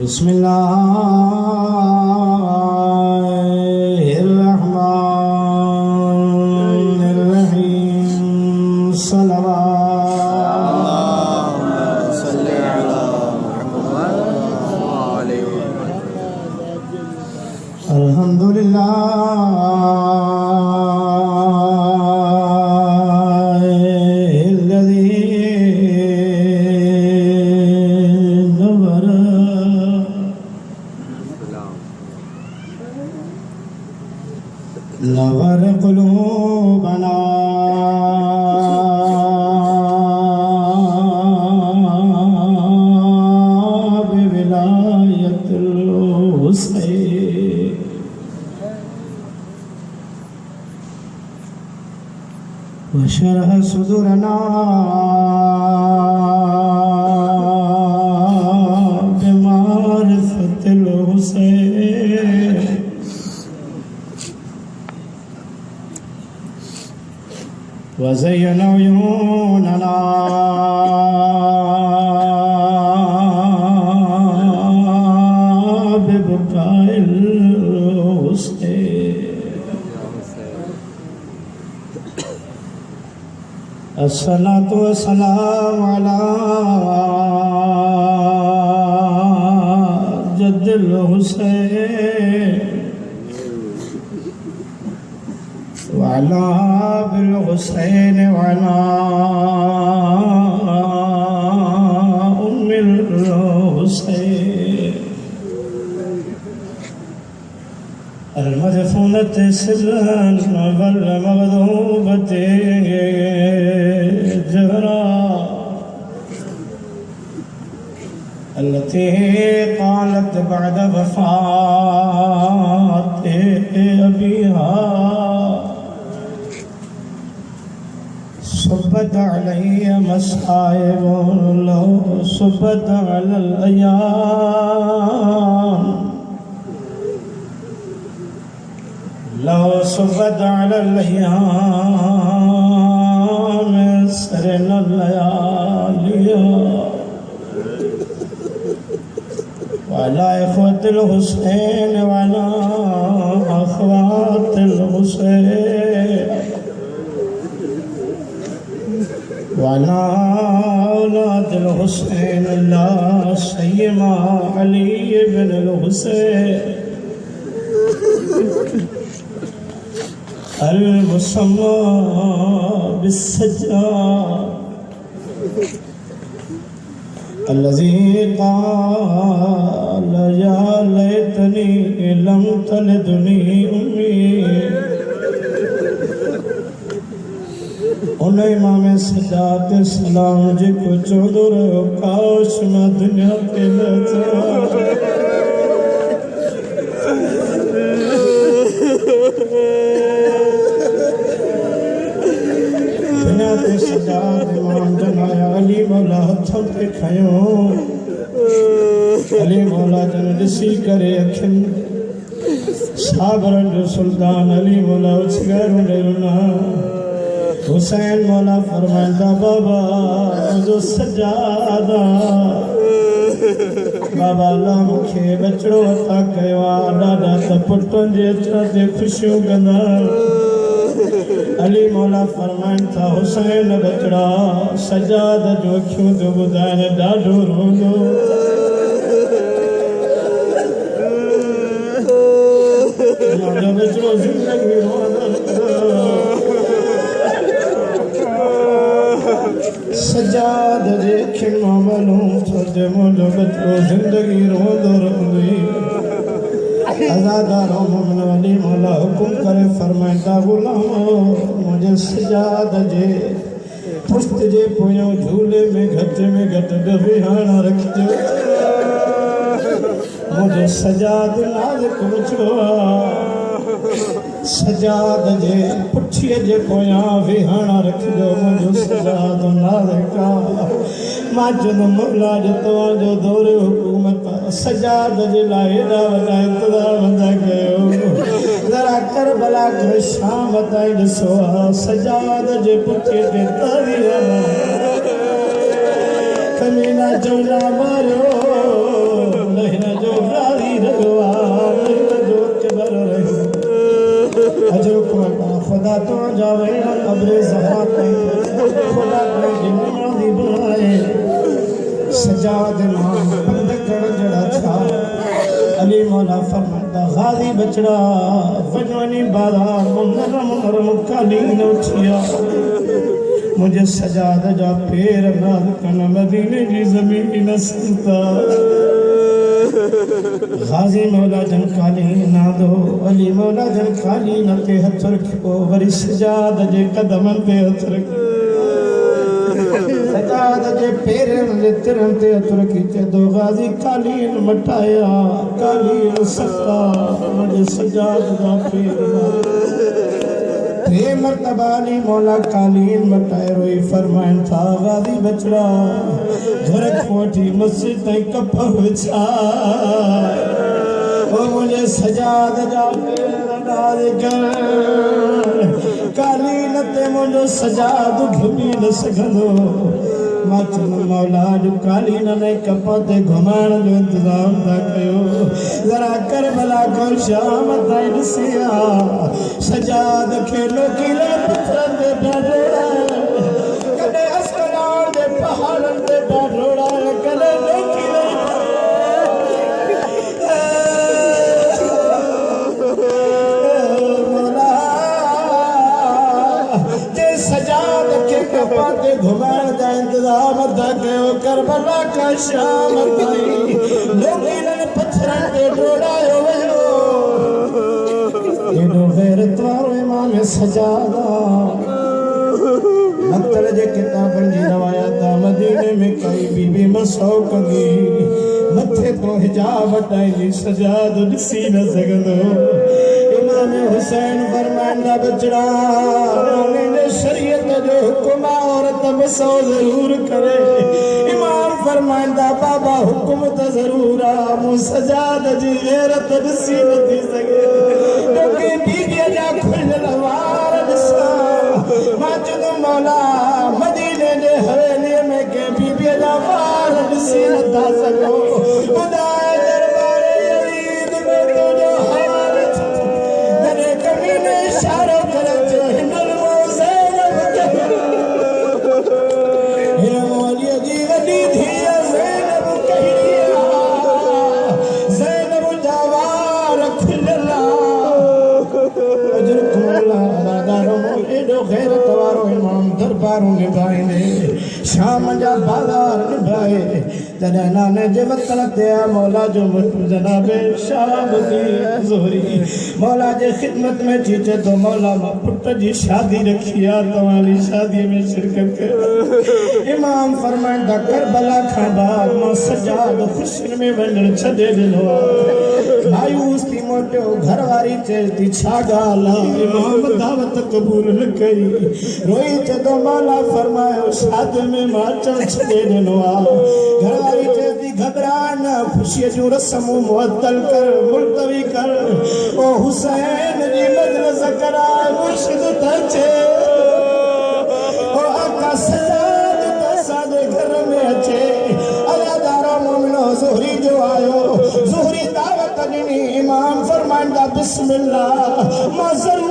बिस्मिल्लाहिर्रहमानिर्रहीम नवर क़ुलूबना बिविलायतिल हुसैन वशरह सुदुरना बिमारिफतिल हुसैन वज़य्यन उयूनना बिबकाइल हुसैन अस्सलातु वस्सलामु अला जद्दिल हुसैन वअला बिल हुसैन वअला उम्मिल हुसैन المدفونة سرا वल मग़दूबत जहरा التي قالت بعد وفاة أبيها صبت علي مصائب لو صبت على الأيام لو صبت على الأيام سرنا الليالي وعلى إخوة الحسين وعلى أخوات الحسين وعلى أولاد الحسين لا سيما علي بن الحسين المسمى بالسجاد الذي قال يا ليتني لم تلدني أمي उन इमाम सजाद सलाम जी को चौधर काश मैं दुनिया के दुनिया के सजाद इमाम जनाया अली मौला हथों पे खयो अली मौला जन ॾिसी करे अखियुनि साबरनि जो सुल्तान अली मौला उछगर रुना हुसैन मौला फरमाइंदा बाबा मुझो सजादा बाबा अल्लाह मूंखे बचड़ो अता कयो आहे ॾाढा त पुटनि जे अचण ते ख़ुशियूं कंदा अली मौला फरमाइनि था हुसैन बचड़ा सजाद जो अखियूं थो ॿुधाइनि ॾाढो रोंदो मुंहिंजो बचड़ो ज़िंदगी सजाद जे अखियुनि मां मालूम थो जे मुंहिंजो बचड़ो ज़िंदगी रोंदो रहंदी अज़ादार मोमिन अली मौला हुकुम करे फरमाइंदा ग़ुलामो मुंहिंजे सजाद जे पुश्त जे पोयों झूले में घटि ॿ विहाणा रखिजो मुंहिंजो सजाद नाज़ुक बचड़ो आहे सजाद जे पुठीअ जे पोयां विहाणा रखिजो मुंहिंजो सजाद नाज़ुक आहे मां चवंदुमि मौला जो तव्हांजो दौरे हुकूमत सजाद जे लाइ हेॾा वॾा इंतज़ाम था कयो ज़रा करबला खां शाम ताईं ॾिसो सजाद जे पुठीअ ते तारीख़ कमीना चवंदा मारियो पर्दा तो जावे ना कब्रे ज़हरा खुदा कोई जिन्ना दी बनाए सजाद नाम बंद कर जड़ा था अली मौला फरमाता गाजी बचड़ा वजवानी बाजार मुनर कालीन उठिया मुझे सजाद जा पैर नाद कन मदीने की जमीन न संता गाजी मौला जन कालीन ना दो अली मौला जन कालीन ते हथ रखो वरी सजाद जे कदमन ते हथ रखो सजाद जे पैरन जे तिरन ते हथ रखी ते दो गाजी कालीन मटाया कालीन सख्ता मुझे सजाद जा पैर रे मर्तबा ली मौला कालीन मटाए रोई फरमान था गाजी बचड़ा घर कोठी मस्जिद तई कप विछा ओ मुझे सजाद जा पैर कालीन ते मुझो सजाद घुमी न सघंदो माचन मौला जो कालीन ने कपते घुमाण जो इंतजाम था कयो जरा करबला को शाम ताईं ॾिसिया सजाद खे लोकीले पत्थरन ते ढाढोड़ा कॾहिं अस्कलान जे पहाड़न ते ढाढोड़ा कॾहिं लोकीले मौला जे सजाद खे कपते घुमाण जा इंतजाम था कयो करबला का शाम ताईं लोकीले पत्थरन ते ढोड़ायो वियो एडो गैरत वारो इमाम सजादा मक्तल जे किताबन जी रवायत मदीने में कई बीबी मसौक दी मथे तो हिजाब हटाई सजाद ॾिसी न सघंदो इमाम हुसैन फरमांदा बचड़ा ने शरीयत जो हुक्म औरत मसौ जरूर करे इमाम फरमांदा बाबा हुक्म तो जरूर आ मु सजाद जी गैरत ॾिसी न थी सघे क्योंकि बीबीअ जा खुलियल वार ॾिसा माजिद मौला मदीने जे हवेलीअ में के बीबीअ जा वार ॾिसी नथा सघो ॿुधाए दरबार यज़ीद में तुंहिंजो हाल जॾहिं कमी में इशारो करे चयो हिनल ज़ैनब हिन मौलीअ जी वॾी धीअ ज़ैनब कहिड़ी आहे ज़ैनब जा वार खुलियल अजर कोला बादारो एडो गैरत वारो इमाम दरबारों निभाईंदे शाम जा बाजार निभाए तॾहिं नाने जे वतन ते आ मौला जो मुट्ठ जनाबे शाबदी ज़ोहरी मौला जे खिदमत में चीचे तो मौला मां पुट जी शादी रखी आ तव्हांजी शादी में शिरकत कर इमाम फरमाईंदा करबला खां बाद मां सजाद खुशियुनि में वञण छॾे ॾिनो आहे मायूस थी मोटियो घरवारी चए थी छा ॻाल्हि आहे इमाम दावत क़बूल न कई रोई चदो मौला फरमायो शादी में मां अचण छॾे ॾिनो आहे घरवारी चए थी घबरा न ख़ुशीअ जूं रस्मूं मुअत्तल कर मुलतवी कर ओ हुसैन जी मजलिस कराए मुर्शिद त अचे ओ आका सजाद त असांजे घर में अचे अदादारा मोमिनो ज़ोहरी जो आयो ज़ोहरी दावत ॾिनी इमाम फरमाईंदा बिस्मिल्लाह मां ज़रूर